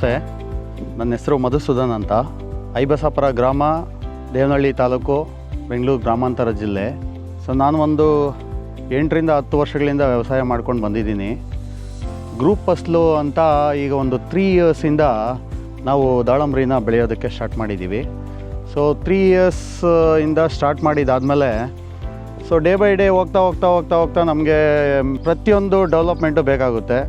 ನಮಸ್ತೆ. ನನ್ನ ಹೆಸರು ಮಧುಸೂದನ್ ಅಂತ. ಐಬಸಾಪುರ ಗ್ರಾಮ, ದೇವನಹಳ್ಳಿ ತಾಲೂಕು, ಬೆಂಗಳೂರು ಗ್ರಾಮಾಂತರ ಜಿಲ್ಲೆ. ಸೊ ನಾನು ಒಂದು 8ರಿಂದ 10 ವರ್ಷಗಳಿಂದ ವ್ಯವಸಾಯ ಮಾಡ್ಕೊಂಡು ಬಂದಿದ್ದೀನಿ. ಗ್ರೂಪ್ ಫಸಲು ಅಂತ ಈಗ ಒಂದು 3 ಇಯರ್ಸಿಂದ ನಾವು ದಾಳಂಬ್ರಿನ ಬೆಳೆಯೋದಕ್ಕೆ ಸ್ಟಾರ್ಟ್ ಮಾಡಿದ್ದೀವಿ. ಸೊ 3 ಇಯರ್ಸ್ ಇಂದ ಸ್ಟಾರ್ಟ್ ಮಾಡಿದಾದಮೇಲೆ ಸೊ ಡೇ ಬೈ ಡೇ ಹೋಗ್ತಾ ನಮಗೆ ಪ್ರತಿಯೊಂದು ಡೆವಲಪ್ಮೆಂಟು ಬೇಕಾಗುತ್ತೆ.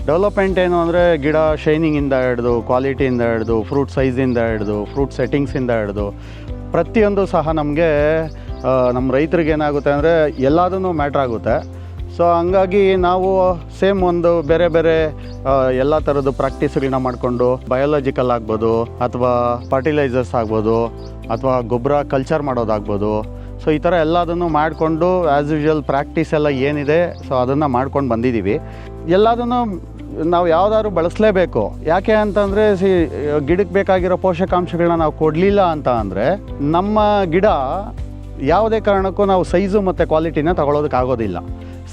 ಡೆವಲಪ್ಮೆಂಟ್ ಏನು ಅಂದರೆ ಗಿಡ ಶೈನಿಂಗಿಂದ ಹಿಡಿದು, ಕ್ವಾಲಿಟಿಯಿಂದ ಹಿಡಿದು, ಫ್ರೂಟ್ ಸೈಜಿಂದ ಹಿಡಿದು, ಫ್ರೂಟ್ ಸೆಟ್ಟಿಂಗ್ಸಿಂದ ಹಿಡಿದು ಪ್ರತಿಯೊಂದು ಸಹ ನಮಗೆ ನಮ್ಮ ರೈತರಿಗೆ ಏನಾಗುತ್ತೆ ಅಂದರೆ ಎಲ್ಲದೂ ಮ್ಯಾಟ್ರ್ ಆಗುತ್ತೆ. ಸೊ ಹಂಗಾಗಿ ನಾವು ಸೇಮ್ ಒಂದು ಬೇರೆ ಬೇರೆ ಎಲ್ಲ ಥರದ್ದು ಪ್ರಾಕ್ಟೀಸ್ಗಳನ್ನ ಮಾಡಿಕೊಂಡು, ಬಯೋಲಾಜಿಕಲ್ ಆಗ್ಬೋದು ಅಥವಾ ಫರ್ಟಿಲೈಸರ್ಸ್ ಆಗ್ಬೋದು ಅಥವಾ ಗೊಬ್ಬರ ಕಲ್ಚರ್ ಮಾಡೋದಾಗ್ಬೋದು. ಸೊ ಈ ಥರ ಎಲ್ಲದನ್ನು ಮಾಡಿಕೊಂಡು ಆ್ಯಸ್ ಯೂಶ್ವಲ್ ಪ್ರಾಕ್ಟೀಸ್ ಎಲ್ಲ ಏನಿದೆ ಸೊ ಅದನ್ನು ಮಾಡ್ಕೊಂಡು ಬಂದಿದ್ದೀವಿ. ಎಲ್ಲದನ್ನು ನಾವು ಯಾವುದಾದ್ರು ಬಳಸಲೇಬೇಕು. ಯಾಕೆ ಅಂತಂದರೆ ಗಿಡಕ್ಕೆ ಬೇಕಾಗಿರೋ ಪೋಷಕಾಂಶಗಳನ್ನ ನಾವು ಕೊಡಲಿಲ್ಲ ಅಂತ ಅಂದರೆ ನಮ್ಮ ಗಿಡ ಯಾವುದೇ ಕಾರಣಕ್ಕೂ ನಾವು ಸೈಜು ಮತ್ತು ಕ್ವಾಲಿಟಿನ ತಗೊಳ್ಳೋದಕ್ಕಾಗೋದಿಲ್ಲ.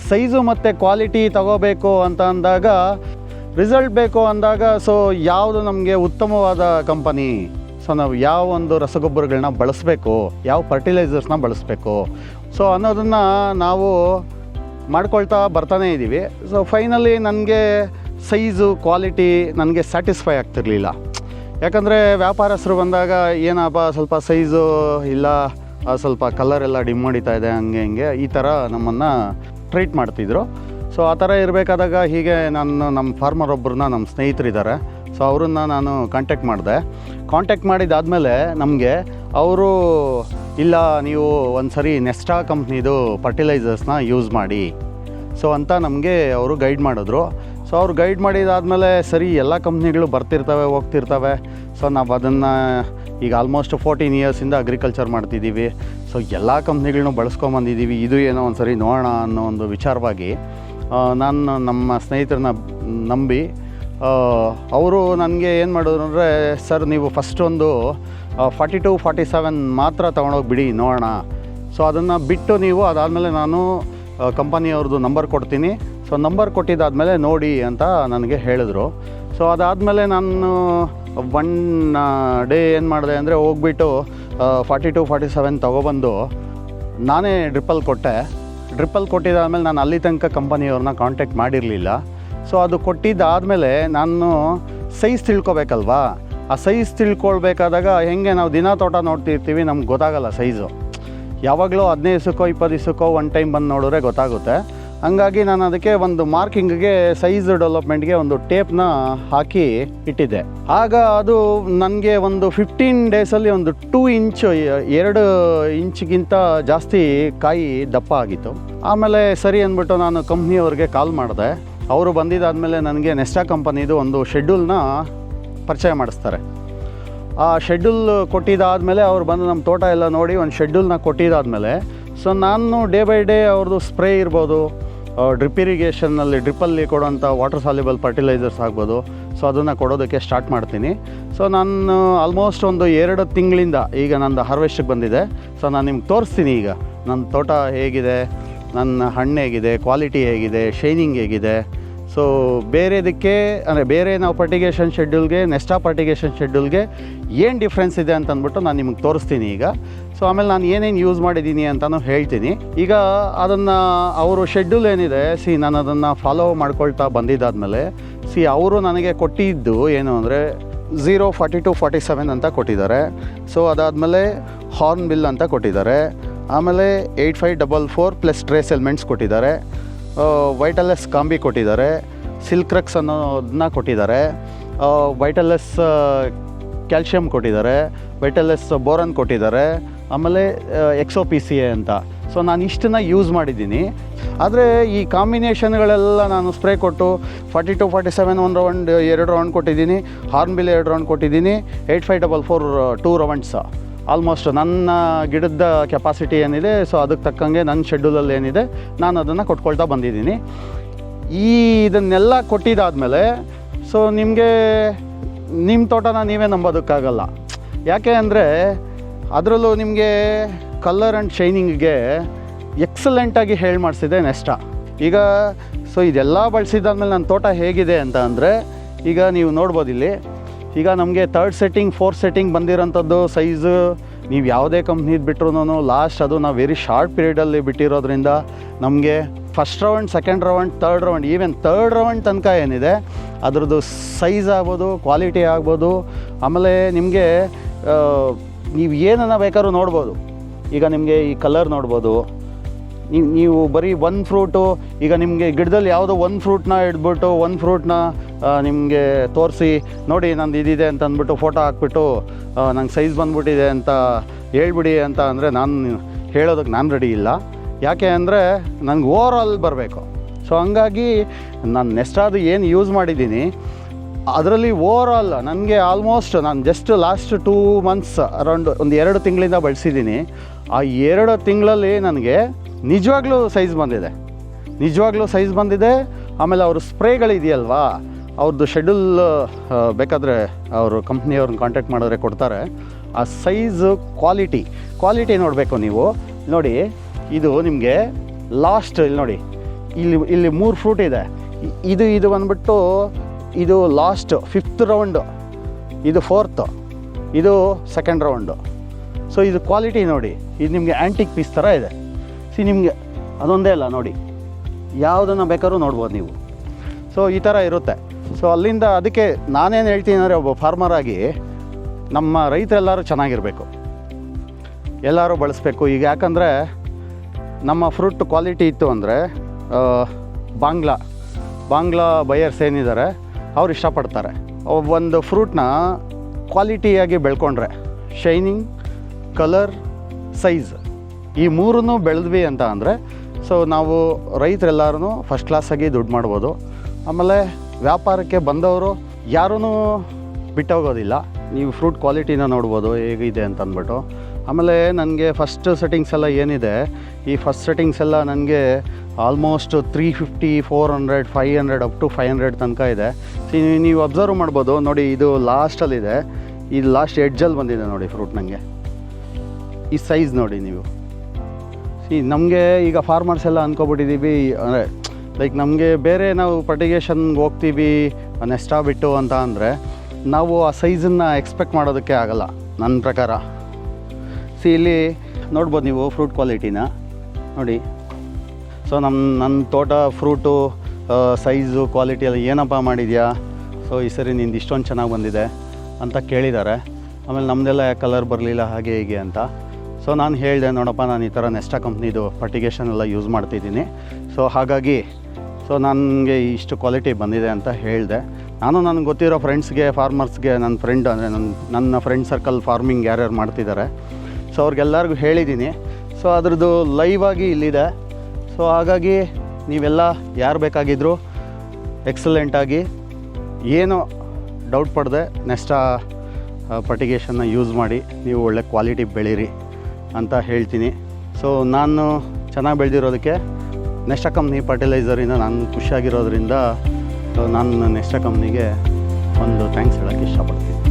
ಸೈಜು ಮತ್ತು ಕ್ವಾಲಿಟಿ ತಗೋಬೇಕು ಅಂತ ಅಂದಾಗ, ರಿಸಲ್ಟ್ ಬೇಕು ಅಂದಾಗ ಸೊ ಯಾವುದು ನಮಗೆ ಉತ್ತಮವಾದ ಕಂಪನಿ, ಸೊ ನಾವು ಯಾವ ಒಂದು ರಸಗೊಬ್ಬರಗಳನ್ನ ಬಳಸಬೇಕು, ಯಾವ ಫರ್ಟಿಲೈಸರ್ಸ್ನ ಬಳಸಬೇಕು ಸೊ ಅನ್ನೋದನ್ನು ನಾವು ಮಾಡ್ಕೊಳ್ತಾ ಬರ್ತಾನೇ ಇದ್ದೀವಿ. ಸೊ ಫೈನಲಿ ನನಗೆ ಸೈಜು ಕ್ವಾಲಿಟಿ ನನಗೆ ಸ್ಯಾಟಿಸ್ಫೈ ಆಗ್ತಿರಲಿಲ್ಲ. ಯಾಕಂದರೆ ವ್ಯಾಪಾರಸ್ಥರು ಬಂದಾಗ ಏನಪ್ಪ ಸ್ವಲ್ಪ ಸೈಜು ಇಲ್ಲ, ಸ್ವಲ್ಪ ಕಲರ್ ಎಲ್ಲ ಡಿಮ್ ಹೊಡಿತಾ ಇದೆ, ಹಂಗೆ ಈ ಥರ ನಮ್ಮನ್ನು ಟ್ರೀಟ್ ಮಾಡ್ತಿದ್ರು. ಸೊ ಆ ಥರ ಇರಬೇಕಾದಾಗ ಹೀಗೆ ನಮ್ಮ ಫಾರ್ಮರ್ ಒಬ್ಬರನ್ನ ನಮ್ಮ ಸ್ನೇಹಿತರಿದ್ದಾರೆ. ಸೊ ಅವ್ರನ್ನ ನಾನು ಕಾಂಟ್ಯಾಕ್ಟ್ ಮಾಡಿದಾದಮೇಲೆ ನಮಗೆ ಅವರು ಇಲ್ಲ ನೀವು ಒಂದು ಸರಿ ನೆಸ್ಟಾ ಕಂಪ್ನಿದು ಫರ್ಟಿಲೈಸರ್ಸ್ನ ಯೂಸ್ ಮಾಡಿ ಸೊ ಅಂತ ನಮಗೆ ಅವರು ಗೈಡ್ ಮಾಡಿದ್ರು. ಸೊ ಅವ್ರು ಗೈಡ್ ಮಾಡಿದಾದಮೇಲೆ ಸರಿ ಎಲ್ಲ ಕಂಪ್ನಿಗಳು ಬರ್ತಿರ್ತವೆ ಹೋಗ್ತಿರ್ತವೆ. ಸೊ ನಾವು ಅದನ್ನು ಈಗ ಆಲ್ಮೋಸ್ಟ್ 14 ಇಯರ್ಸಿಂದ ಅಗ್ರಿಕಲ್ಚರ್ ಮಾಡ್ತಿದ್ದೀವಿ. ಸೊ ಎಲ್ಲ ಕಂಪ್ನಿಗಳನ್ನೂ ಬಳಸ್ಕೊಂಬಂದಿದ್ದೀವಿ. ಇದು ಏನೋ ಒಂದು ಸರಿ ನೋಡೋಣ ಅನ್ನೋ ಒಂದು ವಿಚಾರವಾಗಿ ನಾನು ನಮ್ಮ ಸ್ನೇಹಿತರನ್ನ ನಂಬಿ ಅವರು ನನಗೆ ಏನು ಮಾಡಿದ್ರು ಅಂದರೆ, ಸರ್ ನೀವು ಫಸ್ಟ್ ಒಂದು 42, 47 ಮಾತ್ರ ತೊಗೊಂಡೋಗಿ ಬಿಡಿ ನೋಡೋಣ. ಸೊ ಅದನ್ನು ಬಿಟ್ಟು ನೀವು ಅದಾದಮೇಲೆ ನಾನು ಕಂಪನಿಯವ್ರದ್ದು ನಂಬರ್ ಕೊಡ್ತೀನಿ, ಸೊ ನಂಬರ್ ಕೊಟ್ಟಿದ್ದಾದಮೇಲೆ ನೋಡಿ ಅಂತ ನನಗೆ ಹೇಳಿದ್ರು. ಸೊ ಅದಾದಮೇಲೆ ನಾನು 1 ಡೇ ಏನು ಮಾಡಿದೆ ಅಂದರೆ ಹೋಗ್ಬಿಟ್ಟು 42, 47 ತೊಗೊಬಂದು ನಾನೇ ಡ್ರಿಪ್ಪಲ್ಲಿ ಕೊಟ್ಟಿದ್ದಾದಮೇಲೆ ನಾನು ಅಲ್ಲಿ ತನಕ ಕಂಪನಿಯವ್ರನ್ನ ಕಾಂಟ್ಯಾಕ್ಟ್ ಮಾಡಿರಲಿಲ್ಲ. ಸೊ ಅದು ಕೊಟ್ಟಿದ್ದಾದಮೇಲೆ ನಾನು ಸೈಜ್ ತಿಳ್ಕೊಬೇಕಲ್ವಾ. ಆ ಸೈಜ್ ತಿಳ್ಕೊಳ್ಬೇಕಾದಾಗ ಹೆಂಗೆ ನಾವು ದಿನ ತೋಟ ನೋಡ್ತಿರ್ತೀವಿ, ನಮ್ಗೆ ಗೊತ್ತಾಗಲ್ಲ ಸೈಜು. ಯಾವಾಗಲೂ 15 ದಿವಸಕ್ಕೋ 20 ದಿವಸಕ್ಕೋ ಒಂದು ಟೈಮ್ ಬಂದು ನೋಡಿದ್ರೆ ಗೊತ್ತಾಗುತ್ತೆ. ಹಂಗಾಗಿ ನಾನು ಅದಕ್ಕೆ ಒಂದು ಮಾರ್ಕಿಂಗ್ಗೆ, ಸೈಜ್ ಡೆವಲಪ್ಮೆಂಟ್ಗೆ ಒಂದು ಟೇಪ್ನ ಹಾಕಿ ಇಟ್ಟಿದ್ದೆ. ಆಗ ಅದು ನನಗೆ ಒಂದು 15 ಡೇಸಲ್ಲಿ ಒಂದು 2 ಇಂಚ್ಗಿಂತ ಜಾಸ್ತಿ ಕಾಯಿ ದಪ್ಪ ಆಗಿತ್ತು. ಆಮೇಲೆ ಸರಿ ಅಂದ್ಬಿಟ್ಟು ನಾನು ಕಂಪ್ನಿಯವ್ರಿಗೆ ಕಾಲ್ ಮಾಡಿದೆ. ಅವರು ಬಂದಿದ್ದಾದಮೇಲೆ ನನಗೆ ನೆಸ್ಟಾ ಕಂಪನಿದು ಒಂದು ಶೆಡ್ಯೂಲ್ನ ಪರಿಚಯ ಮಾಡಿಸ್ತಾರೆ. ಆ ಶೆಡ್ಯೂಲ್ ಕೊಟ್ಟಿದ್ದಾದಮೇಲೆ ಅವ್ರು ಬಂದು ನಮ್ಮ ತೋಟ ಎಲ್ಲ ನೋಡಿ ಒಂದು ಶೆಡ್ಯೂಲ್ನ ಕೊಟ್ಟಿದ್ದಾದಮೇಲೆ ಸೊ ನಾನು ಡೇ ಬೈ ಡೇ ಅವ್ರದ್ದು ಸ್ಪ್ರೇ ಇರ್ಬೋದು, ಡ್ರಿಪ್ ಇರಿಗೇಷನ್ನಲ್ಲಿ ಡ್ರಿಪ್ಪಲ್ಲಿ ಕೊಡೋಂಥ ವಾಟರ್ ಸಾಲ್ಯುಬಲ್ ಫರ್ಟಿಲೈಸರ್ಸ್ ಆಗ್ಬೋದು, ಸೊ ಅದನ್ನು ಕೊಡೋದಕ್ಕೆ ಸ್ಟಾರ್ಟ್ ಮಾಡ್ತೀನಿ. ಸೊ ನಾನು ಆಲ್ಮೋಸ್ಟ್ ಒಂದು 2 ತಿಂಗಳಿಂದ ಈಗ ನಂದು ಹಾರ್ವೆಸ್ಟಿಗೆ ಬಂದಿದೆ. ಸೊ ನಾನು ನಿಮ್ಗೆ ತೋರಿಸ್ತೀನಿ ಈಗ ನನ್ನ ತೋಟ ಹೇಗಿದೆ, ನನ್ನ ಹಣ್ಣು ಹೇಗಿದೆ, ಕ್ವಾಲಿಟಿ ಹೇಗಿದೆ, ಶೈನಿಂಗ್ ಹೇಗಿದೆ. ಸೊ ಬೇರೆದಕ್ಕೆ ಅಂದರೆ ಬೇರೆ ನಾವು ಫರ್ಟಿಗೇಷನ್ ಶೆಡ್ಯೂಲ್ಗೆ, ನೆಸ್ಟಾ ಫರ್ಟಿಗೇಷನ್ ಶೆಡ್ಯೂಲ್ಗೆ ಏನು ಡಿಫ್ರೆನ್ಸ್ ಇದೆ ಅಂತ ಅಂದ್ಬಿಟ್ಟು ನಾನು ನಿಮಗೆ ತೋರಿಸ್ತೀನಿ ಈಗ. ಸೊ ಆಮೇಲೆ ನಾನು ಏನೇನು ಯೂಸ್ ಮಾಡಿದ್ದೀನಿ ಅಂತಲೂ ಹೇಳ್ತೀನಿ. ಈಗ ಅದನ್ನು ಅವರು ಶೆಡ್ಯೂಲ್ ಏನಿದೆ ನಾನು ಅದನ್ನು ಫಾಲೋ ಮಾಡ್ಕೊಳ್ತಾ ಬಂದಿದ್ದಾದಮೇಲೆ ಅವರು ನನಗೆ ಕೊಟ್ಟಿದ್ದು ಏನು ಅಂದರೆ 042, 47 ಅಂತ ಕೊಟ್ಟಿದ್ದಾರೆ. ಸೊ ಅದಾದಮೇಲೆ ಹಾರ್ನ್ ಬಿಲ್ ಅಂತ ಕೊಟ್ಟಿದ್ದಾರೆ. ಆಮೇಲೆ 8544 ಪ್ಲಸ್ ಟ್ರೇಸ್ ಎಲಿಮೆಂಟ್ಸ್ ಕೊಟ್ಟಿದ್ದಾರೆ. ವೈಟಲ್ಎಸ್ ಕಾಂಬಿ ಕೊಟ್ಟಿದ್ದಾರೆ. ಸಿಲ್ಕ್ರಕ್ಸ್ ಅನ್ನೋದನ್ನ ಕೊಟ್ಟಿದ್ದಾರೆ. ವೈಟಲ್ಎಸ್ ಕ್ಯಾಲ್ಶಿಯಮ್ ಕೊಟ್ಟಿದ್ದಾರೆ. ವೈಟಲ್ಎಸ್ ಬೋರನ್ ಕೊಟ್ಟಿದ್ದಾರೆ. ಆಮೇಲೆ XOPCA ಅಂತ. ಸೊ ನಾನು ಇಷ್ಟನ್ನು ಯೂಸ್ ಮಾಡಿದ್ದೀನಿ. ಆದರೆ ಈ ಕಾಂಬಿನೇಷನ್ಗಳೆಲ್ಲ ನಾನು ಸ್ಪ್ರೇ ಕೊಟ್ಟು 42, 47 1 ರೌಂಡ್ 2 ರೌಂಡ್ ಕೊಟ್ಟಿದ್ದೀನಿ. ಹಾರ್ನ್ ಬಿಲ್ 2 ರೌಂಡ್ ಕೊಟ್ಟಿದ್ದೀನಿ. 8544 2 ರೌಂಡ್ಸ್. ಆಲ್ಮೋಸ್ಟ್ ನನ್ನ ಗಿಡದ ಕೆಪಾಸಿಟಿ ಏನಿದೆ ಸೊ ಅದಕ್ಕೆ ತಕ್ಕಂಗೆ ನನ್ನ ಶೆಡ್ಯೂಲಲ್ಲಿ ಏನಿದೆ ನಾನು ಅದನ್ನು ಕೊಟ್ಕೊಳ್ತಾ ಬಂದಿದ್ದೀನಿ. ಇದನ್ನೆಲ್ಲ ಕೊಟ್ಟಿದ್ದಾದಮೇಲೆ ಸೊ ನಿಮಗೆ ನಿಮ್ಮ ತೋಟನ ನೀವೇ ನಂಬೋದಕ್ಕಾಗಲ್ಲ. ಯಾಕೆ ಅಂದರೆ ಅದರಲ್ಲೂ ನಿಮಗೆ ಕಲರ್ ಆ್ಯಂಡ್ ಶೈನಿಂಗಿಗೆ ಎಕ್ಸಲೆಂಟಾಗಿ ಹೇಳಿ ಮಾಡಿಸಿದೆ ನೆಸ್ಟಾ. ಈಗ ಸೊ ಇದೆಲ್ಲ ಬಳಸಿದ್ದಾದ್ಮೇಲೆ ನನ್ನ ತೋಟ ಹೇಗಿದೆ ಅಂತ ಅಂದರೆ ಈಗ ನೀವು ನೋಡ್ಬೋದು ಇಲ್ಲಿ ಈಗ ನಮಗೆ 3rd setting 4th setting ಬಂದಿರೋಂಥದ್ದು size ನೀವು ಯಾವುದೇ ಕಂಪ್ನಿದು ಬಿಟ್ರೂ ಲಾಸ್ಟ್ ಅದು ನಾವು ವೆರಿ ಶಾರ್ಟ್ ಪೀರಿಯಡಲ್ಲಿ ಬಿಟ್ಟಿರೋದ್ರಿಂದ ನಮಗೆ first round, second round, 3rd round, even 3rd round ತನಕ ಏನಿದೆ ಅದ್ರದ್ದು ಸೈಜ್ ಆಗ್ಬೋದು, ಕ್ವಾಲಿಟಿ ಆಗ್ಬೋದು, ಆಮೇಲೆ ನಿಮಗೆ ನೀವು ಏನನ್ನ ಬೇಕಾದ್ರೂ ನೋಡ್ಬೋದು. ಈಗ ನಿಮಗೆ ಈ ಕಲರ್ ನೋಡ್ಬೋದು. ನೀವು ಬರೀ ಒಂದು ಫ್ರೂಟು, ಈಗ ನಿಮಗೆ ಗಿಡದಲ್ಲಿ ಯಾವುದೋ ಒಂದು ಫ್ರೂಟ್ನ ಹಿಡ್ಬಿಟ್ಟು ಒಂದು ಫ್ರೂಟ್ನ ನಿಮಗೆ ತೋರಿಸಿ ನೋಡಿ ನಂದು ಇದಿದೆ ಅಂತ ಅಂದ್ಬಿಟ್ಟು ಫೋಟೋ ಹಾಕ್ಬಿಟ್ಟು ನಂಗೆ ಸೈಜ್ ಬಂದ್ಬಿಟ್ಟಿದೆ ಅಂತ ಹೇಳ್ಬಿಡಿ ಅಂತ ಅಂದರೆ ನಾನು ಹೇಳೋದಕ್ಕೆ ನಾನು ರೆಡಿ ಇಲ್ಲ. ಯಾಕೆ ಅಂದರೆ ನನಗೆ ಓವರ್ ಆಲ್ ಬರಬೇಕು. ಸೊ ಹಂಗಾಗಿ ನಾನು ನೆಸ್ಟಾದು ಏನು ಯೂಸ್ ಮಾಡಿದ್ದೀನಿ ಅದರಲ್ಲಿ ಓವರ್ ಆಲ್ ನನಗೆ ಆಲ್ಮೋಸ್ಟ್ ನಾನು ಜಸ್ಟ್ ಲಾಸ್ಟ್ 2 ಮಂತ್ಸ್ ಅರೌಂಡ್ ಒಂದು 2 ತಿಂಗಳಿಂದ ಬಳಸಿದ್ದೀನಿ. ಆ 2 ತಿಂಗಳಲ್ಲಿ ನನಗೆ ನಿಜವಾಗ್ಲೂ ಸೈಜ್ ಬಂದಿದೆ. ಆಮೇಲೆ ಅವರು ಸ್ಪ್ರೇಗಳಿದೆಯಲ್ವಾ, ಅವ್ರದ್ದು ಶೆಡ್ಯೂಲ್ ಬೇಕಾದರೆ ಅವರು ಕಂಪ್ನಿಯವ್ರನ್ನ ಕಾಂಟ್ಯಾಕ್ಟ್ ಮಾಡಿದ್ರೆ ಕೊಡ್ತಾರೆ. ಆ ಸೈಜು ಕ್ವಾಲಿಟಿ ನೋಡಬೇಕು ನೀವು. ನೋಡಿ ಇದು ನಿಮಗೆ ಲಾಸ್ಟ್ ಇಲ್ಲಿ ನೋಡಿ, ಇಲ್ಲಿ 3 ಫ್ರೂಟ್ ಇದೆ. ಇದು ಬಂದ್ಬಿಟ್ಟು ಇದು ಲಾಸ್ಟ್ 5th ರೌಂಡು, ಇದು 4th, ಇದು 2nd ರೌಂಡು. ಸೊ ಇದು ಕ್ವಾಲಿಟಿ ನೋಡಿ, ಇದು ನಿಮಗೆ ಆ್ಯಂಟಿಕ್ ಪೀಸ್ ಥರ ಇದೆ. ನಿಮಗೆ ಅದೊಂದೇ ಅಲ್ಲ ನೋಡಿ, ಯಾವುದನ್ನು ಬೇಕಾದ್ರೂ ನೋಡ್ಬೋದು ನೀವು. ಸೊ ಈ ಥರ ಇರುತ್ತೆ. ಸೊ ಅಲ್ಲಿಂದ ಅದಕ್ಕೆ ನಾನೇನು ಹೇಳ್ತೀನಿ ಅಂದರೆ, ಒಬ್ಬ ಫಾರ್ಮರಾಗಿ ನಮ್ಮ ರೈತರೆಲ್ಲರೂ ಚೆನ್ನಾಗಿರಬೇಕು, ಎಲ್ಲರೂ ಬಳಸಬೇಕು. ಈಗ ಯಾಕಂದರೆ ನಮ್ಮ ಫ್ರೂಟ್ ಕ್ವಾಲಿಟಿ ಇತ್ತು ಅಂದರೆ ಬಾಂಗ್ಲಾ ಬಯರ್ಸ್ ಏನಿದ್ದಾರೆ ಅವ್ರು ಇಷ್ಟಪಡ್ತಾರೆ. ಒಂದು ಫ್ರೂಟ್ನ ಕ್ವಾಲಿಟಿಯಾಗಿ ಬೆಳ್ಕೊಂಡ್ರೆ ಶೈನಿಂಗ್, ಕಲರ್, ಸೈಜ್ ಈ 3 ಬೆಳೆದ್ವಿ ಅಂತ ಅಂದರೆ ಸೊ ನಾವು ರೈತರೆಲ್ಲರೂ ಫಸ್ಟ್ ಕ್ಲಾಸಾಗಿ ದುಡ್ಡು ಮಾಡ್ಬೋದು. ಆಮೇಲೆ ವ್ಯಾಪಾರಕ್ಕೆ ಬಂದವರು ಯಾರೂ ಬಿಟ್ಟೋಗೋದಿಲ್ಲ. ನೀವು ಫ್ರೂಟ್ ಕ್ವಾಲಿಟಿನ ನೋಡ್ಬೋದು ಹೇಗಿದೆ ಅಂತ ಅಂದ್ಬಿಟ್ಟು. ಆಮೇಲೆ ನನಗೆ ಫಸ್ಟ್ ಸೆಟ್ಟಿಂಗ್ಸ್ ಎಲ್ಲ ಏನಿದೆ, ಈ ಫಸ್ಟ್ ಸೆಟ್ಟಿಂಗ್ಸ್ ಎಲ್ಲ ನನಗೆ ಆಲ್ಮೋಸ್ಟ್ 350, 400, 500 ಅಪ್ ಟು 500 ತನಕ ಇದೆ. ನೀವು ಅಬ್ಸರ್ವ್ ಮಾಡ್ಬೋದು ನೋಡಿ, ಇದು ಲಾಸ್ಟಲ್ಲಿದೆ, ಇದು ಲಾಸ್ಟ್ ಎಡ್ಜಲ್ಲಿ ಬಂದಿದೆ ನೋಡಿ ಫ್ರೂಟ್. ನನಗೆ ಈ ಸೈಜ್ ನೋಡಿ ನೀವು. ನಮಗೆ ಈಗ ಫಾರ್ಮರ್ಸ್ ಎಲ್ಲ ಅಂದ್ಕೊಬಿಟ್ಟಿದ್ದೀವಿ ಅಂದರೆ ಲೈಕ್ ನಮಗೆ ಬೇರೆ ನಾವು ಫರ್ಟಿಗೇಷನ್ಗೆ ಹೋಗ್ತೀವಿ ನೆಸ್ಟಾ ಬಿಟ್ಟು ಅಂತ ಅಂದರೆ ನಾವು ಆ ಸೈಜನ್ನು ಎಕ್ಸ್ಪೆಕ್ಟ್ ಮಾಡೋದಕ್ಕೆ ಆಗಲ್ಲ ನನ್ನ ಪ್ರಕಾರ. ಇಲ್ಲಿ ನೋಡ್ಬೋದು ನೀವು ಫ್ರೂಟ್ ಕ್ವಾಲಿಟಿನ ನೋಡಿ. ಸೊ ನನ್ನ ತೋಟ ಫ್ರೂಟು ಸೈಜು ಕ್ವಾಲಿಟಿ ಎಲ್ಲ ಏನಪ್ಪ ಮಾಡಿದ್ಯಾ, ಸೊ ಈ ಸರಿ ನಿಂದು ಇಷ್ಟೊಂದು ಚೆನ್ನಾಗಿ ಬಂದಿದೆ ಅಂತ ಕೇಳಿದ್ದಾರೆ. ಆಮೇಲೆ ನಮ್ಮದೆಲ್ಲ ಕಲರ್ ಬರಲಿಲ್ಲ ಹಾಗೆ ಹೀಗೆ ಅಂತ. ಸೊ ನಾನು ಹೇಳಿದೆ, ನೋಡಪ್ಪ ನಾನು ಈ ಥರ ನೆಸ್ಟಾ ಕಂಪ್ನಿದು ಫರ್ಟಿಗೇಷನ್ ಎಲ್ಲ ಯೂಸ್ ಮಾಡ್ತಿದ್ದೀನಿ, ಸೊ ಹಾಗಾಗಿ ಸೊ ನನಗೆ ಇಷ್ಟು ಕ್ವಾಲಿಟಿ ಬಂದಿದೆ ಅಂತ ಹೇಳಿದೆ. ನಾನು ನನಗೆ ಗೊತ್ತಿರೋ ಫ್ರೆಂಡ್ಸ್ಗೆ, ಫಾರ್ಮರ್ಸ್ಗೆ, ನನ್ನ ಫ್ರೆಂಡ್ ಅಂದರೆ ನನ್ನ ಫ್ರೆಂಡ್ ಸರ್ಕಲ್ ಫಾರ್ಮಿಂಗ್ ಯಾರ್ಯಾರು ಮಾಡ್ತಿದ್ದಾರೆ ಸೊ ಅವ್ರಿಗೆಲ್ಲರಿಗೂ ಹೇಳಿದ್ದೀನಿ. ಸೊ ಅದ್ರದ್ದು ಲೈವ್ ಆಗಿ ಇಲ್ಲಿದೆ. ಸೊ ಹಾಗಾಗಿ ನೀವೆಲ್ಲ ಯಾರು ಬೇಕಾಗಿದ್ದರೂ ಎಕ್ಸಲೆಂಟಾಗಿ ಏನು ಡೌಟ್ ಪಡದೆ ನೆಸ್ಟಾ ಫರ್ಟಿಗೇಷನ್ನ ಯೂಸ್ ಮಾಡಿ ನೀವು ಒಳ್ಳೆ ಕ್ವಾಲಿಟಿ ಬೆಳೀರಿ ಅಂತ ಹೇಳ್ತೀನಿ. ಸೊ ನಾನು ಚೆನ್ನಾಗಿ ಬೆಳೆದಿರೋದಕ್ಕೆ ನೆಸ್ಟಾ ಕಂಪ್ನಿ ಫರ್ಟಿಲೈಸರಿಂದ ನಾನು ಖುಷಿಯಾಗಿರೋದ್ರಿಂದ ನಾನು ನೆಸ್ಟಾ ಕಂಪ್ನಿಗೆ ಒಂದು ಥ್ಯಾಂಕ್ಸ್ ಹೇಳೋಕ್ಕೆ ಇಷ್ಟಪಡ್ತೀನಿ.